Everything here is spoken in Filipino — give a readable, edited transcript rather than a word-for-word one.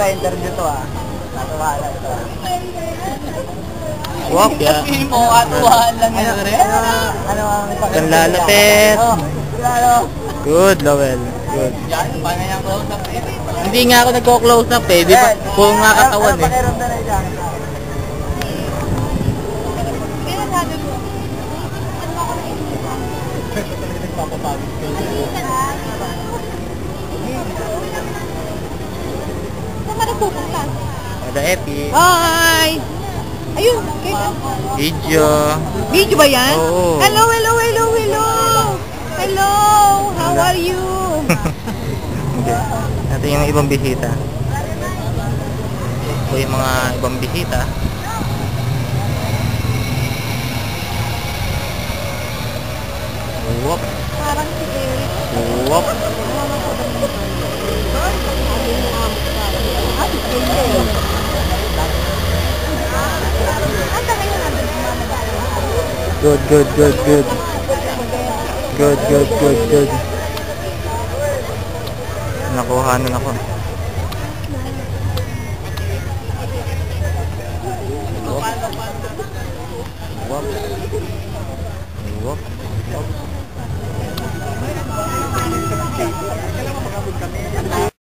sa interview to ah. Natuwala ito. Wak ya. Mo katuwaan lang yan. Ano ang Ang lalapit. Good, Lowell. Good. Yan, paano yung close up eh? Hindi nga ako nagko-close up eh. Di ba? Puro nga katawan eh. Pakiramdam na dyan. Saan ka nagpupunta? Ada Epi. Hi! Ayun! Video. Video ba yan? Oo. Hello, hello, hello, hello! Hello! How are you? Okay. Ito yung ibang bisita. Ito yung mga ibang bisita. Wop. Parang si Eric. Wop. Good, good, good, good. Good, good, good, good. Nakuha na ako.